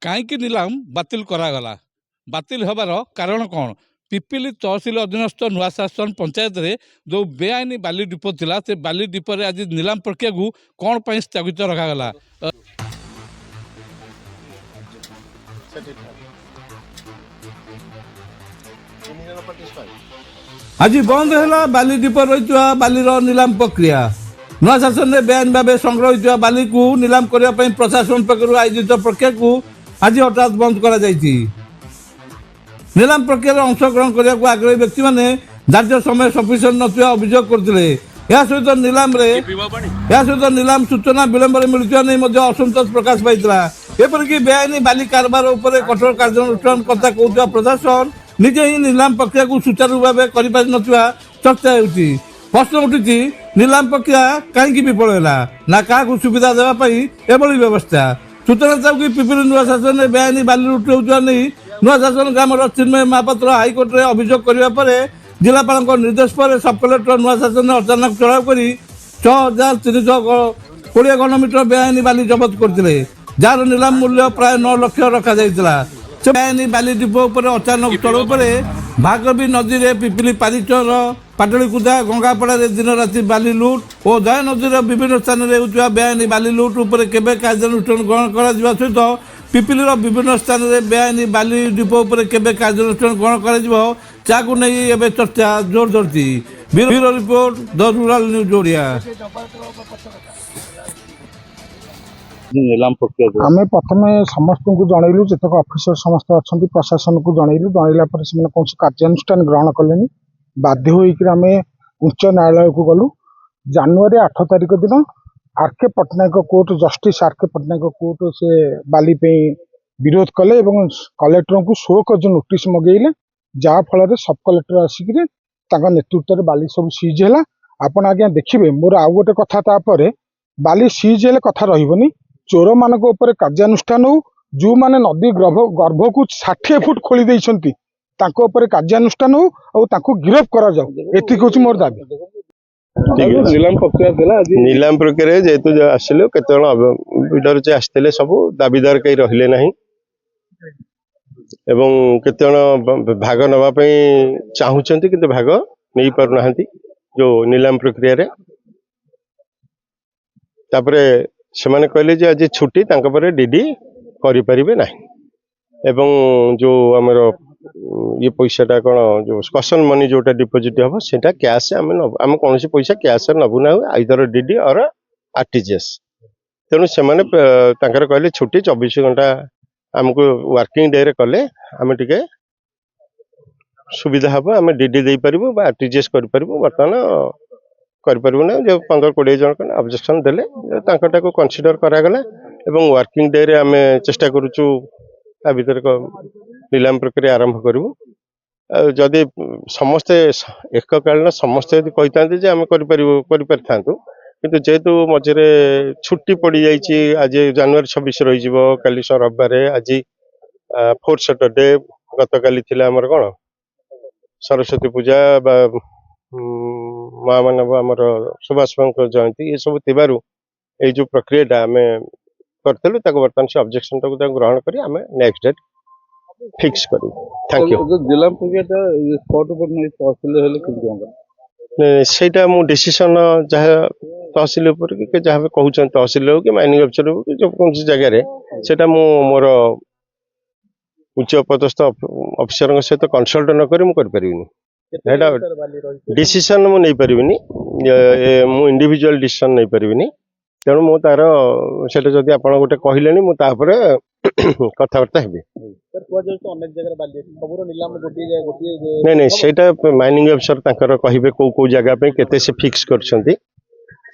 କାହିଁକି ନିଲାମ ବାତିଲ କରାଗଲା? ବାତିଲ ହେବାର କାରଣ କ'ଣ? ପିପିଲି ତହସିଲ ଅଧୀନସ୍ଥ ନୂଆ ଶାସନ ପଞ୍ଚାୟତରେ ଯେଉଁ ବେଆଇନ ବାଲି ଡିପୋ ଥିଲା, ସେ ବାଲି ଡିପୋରେ ଆଜି ନିଲାମ ପ୍ରକ୍ରିୟାକୁ କ'ଣ ପାଇଁ ସ୍ଥଗିତ ରଖାଗଲା? ଆଜି ବନ୍ଦ ହେଲା ବାଲି ଡିପୋ ରହିଥିବା ବାଲିର ନିଲାମ ପ୍ରକ୍ରିୟା। ନୂଆ ଶାସନରେ ବେଆଇନ ଭାବେ ସଂଗ୍ରହ ହୋଇଥିବା ବାଲିକୁ ନିଲାମ କରିବା ପାଇଁ ପ୍ରଶାସନ ପକ୍ଷରୁ ଆয়োଜିତ ପ୍ରକ୍ରିୟାକୁ ଆଜି ହଠାତ୍ ବନ୍ଦ କରାଯାଇଛି। ନିଲାମ ପ୍ରକ୍ରିୟାରେ ଅଂଶଗ୍ରହଣ କରିବାକୁ ଆଗ୍ରହୀ ବ୍ୟକ୍ତିମାନେ ଧାର୍ଯ୍ୟ ସମୟ ସଫିସିଏଣ୍ଟ ନଥିବା ଅଭିଯୋଗ କରୁଥିଲେ। ଏହା ସହିତ ନିଲାମ ସୂଚନା ବିଳମ୍ବରେ ମିଳୁଥିବା ନେଇ ମଧ୍ୟ ଅସନ୍ତୋଷ ପ୍ରକାଶ ପାଇଥିଲା। ଏପରିକି ବେଆଇନ ବାଲି କାରବାର ଉପରେ କଠୋର କାର୍ଯ୍ୟାନୁଷ୍ଠାନ କଥା କହୁଥିବା ପ୍ରଶାସନ ନିଜେ ହିଁ ନିଲାମ ପ୍ରକ୍ରିୟାକୁ ସୁଚାରୁ ଭାବେ କରିପାରିନଥିବା ଚର୍ଚ୍ଚା ହେଉଛି। ପ୍ରଶ୍ନ ଉଠିଛି, ନିଲାମ ପ୍ରକ୍ରିୟା କାହିଁକି ବିଫଳ ହେଲା? ନା କାହାକୁ ସୁବିଧା ଦେବା ପାଇଁ ଏଭଳି ବ୍ୟବସ୍ଥା? ସୂଚନା ଥାଉକି ପିପିଲି ନୂଆ ଶାସନରେ ବେଆଇନ ବାଲି ଲୁଟ୍ ହେଉଥିବା ନେଇ ନୂଆ ଶାସନ ଗ୍ରାମର ଚିନ୍ମୟ ମହାପାତ୍ର ହାଇକୋର୍ଟରେ ଅଭିଯୋଗ କରିବା ପରେ ଜିଲ୍ଲାପାଳଙ୍କ ନିର୍ଦ୍ଦେଶ ପରେ ସବ୍ କଲେକ୍ଟର ନୂଆ ଶାସନରେ ଅଚାନକ ଚଢ଼ାଉ କରି 6,320 ଘନମିଟର ବେଆଇନ ବାଲି ଜବତ କରିଥିଲେ, ଯାହାର ନିଲାମ ମୂଲ୍ୟ ପ୍ରାୟ 9 ଲକ୍ଷ ରଖାଯାଇଥିଲା। ସେ ବେଆଇନ ବାଲି ଡିପୋ ଉପରେ ଅଚାନକ ଚଢ଼ାଉ ପରେ ଭାଗବୀ ନଦୀରେ ପିପିଲି ପାରିଚର ପାଟଳିକୁଦା ଗଙ୍ଗାପଡ଼ାରେ ଦିନ ରାତି ବାଲି ଲୁଟ୍ ଓ ଦୟା ନଦୀର ବିଭିନ୍ନ ସ୍ଥାନରେ ହେଉଥିବା ବେଆଇନ ବାଲି ଲୁଟ୍ ଉପରେ କେବେ କାର୍ଯ୍ୟାନୁଷ୍ଠାନ ଗ୍ରହଣ କରାଯିବା ସହିତ ପିପିଲିର ବିଭିନ୍ନ ସ୍ଥାନରେ ବେଆଇନ ବାଲି ଡିପୋ ଉପରେ କେବେ କାର୍ଯ୍ୟାନୁଷ୍ଠାନ ଗ୍ରହଣ କରାଯିବ, ଯାହାକୁ ନେଇ ଏବେ ଚର୍ଚ୍ଚା ଜୋର ଧରିଛି। ବ୍ୟୁରୋ ରିପୋର୍ଟ, ଦ ରୁରାଲ ନ୍ୟୁଜ୍ ଓଡ଼ିଆ। ଆମେ ପ୍ରଥମେ ସମସ୍ତଙ୍କୁ ଜଣେଇଲୁ, ଯେତେକ ଅଫିସର ସମସ୍ତେ ଅଛନ୍ତି ପ୍ରଶାସନକୁ ଜଣେଇଲୁ। ଜଣେଇଲା ପରେ ସେମାନେ କୌଣସି କାର୍ଯ୍ୟାନୁଷ୍ଠାନ ଗ୍ରହଣ କଲେନି। ବାଧ୍ୟ ହୋଇକରି ଆମେ ଉଚ୍ଚ ନ୍ୟାୟାଳୟକୁ ଗଲୁ। ଜାନୁଆରୀ 8 ତାରିଖ ଦିନ R K Pattanaik court, justice R K Pattanaik court ସେ ବାଲି ପାଇଁ ବିରୋଧ କଲେ ଏବଂ କଲେକ୍ଟରଙ୍କୁ 16 ନୋଟିସ ମଗେଇଲେ, ଯାହା ଫଳରେ ସବ୍ କଲେକ୍ଟର ଆସିକିରି ତାଙ୍କ ନେତୃତ୍ୱରେ ବାଲି ସବୁ ସିଜ୍ ହେଲା। ଆପଣ ଆଜ୍ଞା ଦେଖିବେ, ମୋର ଆଉ ଗୋଟେ କଥା, ତାପରେ ବାଲି ସିଜ୍ ହେଲେ କଥା ରହିବନି। ଚୋରମାନଙ୍କ ଉପରେ କାର୍ଯ୍ୟାନୁଷ୍ଠାନ ହଉ, ଯେଉଁମାନେ ନଦୀ ଗର୍ଭକୁ 60 ଫୁଟ ଖୋଳି ଦେଇଛନ୍ତି ତାଙ୍କ ଉପରେ କାର୍ଯ୍ୟାନୁଷ୍ଠାନ ହଉ ଆଉ ତାଙ୍କୁ ଗିରଫ କରାଯାଉ, ଏତିକି ହଉଛି ମୋର ଦାବି। ନିଲାମ ପ୍ରକ୍ରିୟାରେ ଯେହେତୁ ଆସିଲୁ, କେତେ ଜଣ ବିଡର ଯେ ଆସିଥିଲେ, ସବୁ ଦାବିଦାର କେହି ରହିଲେ ନାହିଁ ଏବଂ କେତେ ଜଣ ଭାଗ ନେବା ପାଇଁ ଚାହୁଁଛନ୍ତି କିନ୍ତୁ ଭାଗ ନେଇ ପାରୁନାହାନ୍ତି ଯୋଉ ନିଲାମ ପ୍ରକ୍ରିୟାରେ। ତାପରେ ସେମାନେ କହିଲେ ଯେ ଆଜି ଛୁଟି, ତାଙ୍କ ପରେ ଡିଡି କରିପାରିବେ ନାହିଁ ଏବଂ ଯୋଉ ଆମର ये पैसाटा कौन जो कसन मनी जोटा डिपोजिट हम सेटा कैश आम कौन पैसा कैश नबू ना, आइदर डीडी और आरटीजीएस। तेणु से कहले छुट्टी 24 घंटा आमको वर्किंग डे रे कले आम टे सुविधा हम, आम डीडी दे पारू आरटीजीएस कर बर्तमान करूँ ना। जो 15-20 जन ऑब्जेक्शन देले को कंसीडर करागला एवं वर्किंग डे रे आम चेष्टा करूँ भीतर निलाम प्रक्रिया आरंभ करूँ। जदि समस्ते एककालीन समस्ते कहते आम था किंतु जेहेतु मझे छुट्टी पड़ जाइए, आज जनवरी 26 रही काली रविवार, आज 4th सैटरडे, गत काली थिला हमर कौन सरस्वती पूजा महामानव आमर सुभाष जयंती, ये सब थिबारु ये जो प्रक्रिया आम करूँ बर्तमान से ऑब्जेक्शन ग्रहण करी आम नेक्स्ट डेट फिक्स करूँ। Thank you. सेटा मु डिसीजन जहाँ तहसिल जहाँ कहते तहसिल हो कि माइनिंग अफिसर हो कि जो कौन जगह सेटा मु मोर उच्च पदस्थ अफिसर सहित कनसल्ट न करी मु डिसीजन मु नहीं पारिनी, मु इंडिविजुअल डिसीजन नहीं पारिनी। तेणु मु तार सेटा जदि आप गोटे कहले कथबार्ता हेबी। नहीं नहीं सेटा माइनिंग अफिसर तांकर कहिबे को जगह पे केते से फिक्स करछंती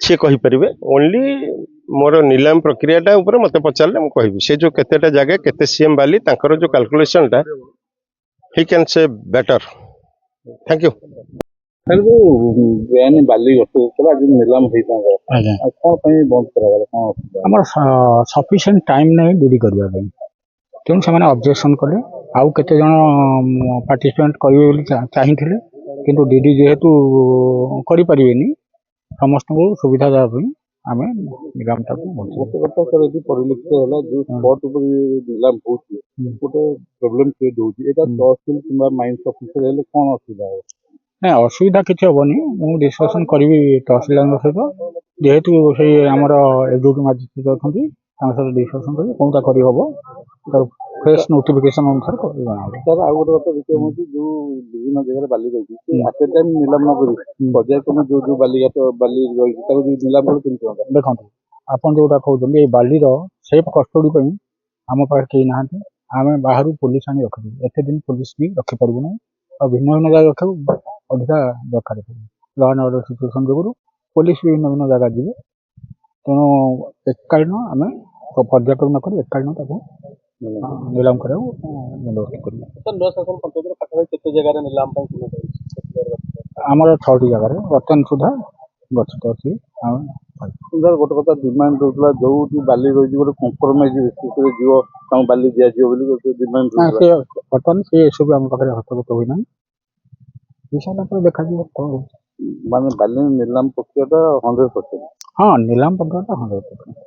से कहि परिबे। ओनली मोर निलाम प्रक्रियाटा ऊपर मते पचारले मु कहिबी से जो केतेटा जगह केते सीएम बाली तांकर जो कैलकुलेशनटा he can say better. Thank you. Sufficient time नहीं डीडी करबा पे, तेणु से ऑब्जेक्शन कले। आउ केते जन पार्टिसिपेंट करिवे बोली चाहिथिले किंतु डीडी जेहेतु करि परिबेनी, समस्त को सुविधा देबा ଆମେ ନିଲାମଟାକୁ ବଞ୍ଚେଇବା। ଗୋଟେ କଥା ସାର୍ ଏଠି ପରିଲକ୍ଷିତ ହେଲା ଯୋଉ ସ୍ପଟ୍ ଉପରେ ନିଲାମ ହଉଛି ଗୋଟେ ପ୍ରୋବ୍ଲେମ କ୍ରିଏଟ୍ ହଉଛି ଏଇଟା ତହସିଲ କିମ୍ବା ମାଇନ୍ସ ଅଫିସର ହେଲେ କ'ଣ ଅସୁବିଧା ହେବ? ନାଇଁ ଅସୁବିଧା କିଛି ହବନି, ମୁଁ ଡିସ୍କସନ୍ କରିବି ତହସିଲଦାରଙ୍କ ସହିତ, ଯେହେତୁ ସେଇ ଆମର ଏକ୍ଜିକ୍ୟୁଟିଭ୍ ମାଜିଷ୍ଟ୍ରେଟ୍ ଅଛନ୍ତି ତାଙ୍କ ସହିତ ଡିସ୍କସନ୍ କରି କୋଉଟା କରିହବ ତାର ଫ୍ରେଶ୍ ନୋଟିଫିକେସନ୍ ଅନୁସାରେ ଜଣାହବ। ସାର୍ ଆଉ ଗୋଟେ କଥା ଦେଖିବାକୁ ହଉଛି ଯୋଉ ବିଭିନ୍ନ ଜାଗାରେ ବାଲି ରହିଛି ସେ ଆଟ୍ ଏ ଟାଇମ୍ ନିଲାମ ନ କରି ପର୍ଯ୍ୟାୟକ୍ରମେ ଯୋଉ ବାଲି ରହିଛି ତାକୁ ଯଦି ନିଲାମ କଲେ କେମିତି ହୁଅନ୍ତା? ଦେଖନ୍ତୁ ଆପଣ ଯୋଉଟା କହୁଛନ୍ତି ଏଇ ବାଲିର ସେଫ୍ କଷ୍ଟଡି ପାଇଁ ଆମ ପାଖରେ କେହି ନାହାନ୍ତି, ଆମେ ବାହାରୁ ପୋଲିସ ଆଣି ରଖିଛୁ, ଏତେ ଦିନ ପୋଲିସ ବି ରଖିପାରିବୁ ନାହିଁ ଆଉ ଭିନ୍ନ ଭିନ୍ନ ଜାଗା ରଖିବାକୁ ଅଧିକା ଦରକାର ପଡ଼ିବ। ଲ ଆଣ୍ଡ ଅର୍ଡର ସିଚୁଏସନ୍ ଯୋଗୁଁ ପୋଲିସ ବି ଭିନ୍ନ ଭିନ୍ନ ଜାଗା ଯିବେ, ତେଣୁ ଏକାଳୀନ ଆମେ ପର୍ଯ୍ୟାୟକ୍ରମ କରି ଏକାଳୀନ ତାକୁ ନିଲାମ କରିବାକୁ ବନ୍ଦୋବସ୍ତ କରିବୁ। ନୂଆ ଶାସନ ପଞ୍ଚାୟତର ପାଖାପାଖି କେତେ ଜାଗାରେ ନିଲାମ ପାଇଁ ଆମର 6ଟି ଜାଗାରେ ବର୍ତ୍ତମାନ ସୁଦ୍ଧା ଗଚ୍ଛିତ ଅଛି। ଆମେ ସାର୍ ଗୋଟେ କଥା ଡିମାଣ୍ଡ ରହୁଥିଲା ଯୋଉଠି ବାଲି ରହିଛି ଗୋଟେ କମ୍ପ୍ରମାଇଜ ଭିତ୍ତିରେ ଯିବ ତାଙ୍କୁ ବାଲି ଦିଆଯିବ ବୋଲି ଗୋଟେ ଡିମାଣ୍ଡ ନା ରହୁଥିଲା। ସେ ବର୍ତ୍ତମାନ ସେ ଏସବୁ ଆମ ପାଖରେ ହସ୍ତଗତ ହୋଇନାହିଁ, ବିଷୟଟା ପରେ ଦେଖାଯିବ କ'ଣ ହଉଛି। ମାନେ ବାଲି ନିଲାମ ପ୍ରକ୍ରିୟାଟା 100%। ହଁ ନିଲାମ ପ୍ରକ୍ରିୟାଟା 100%।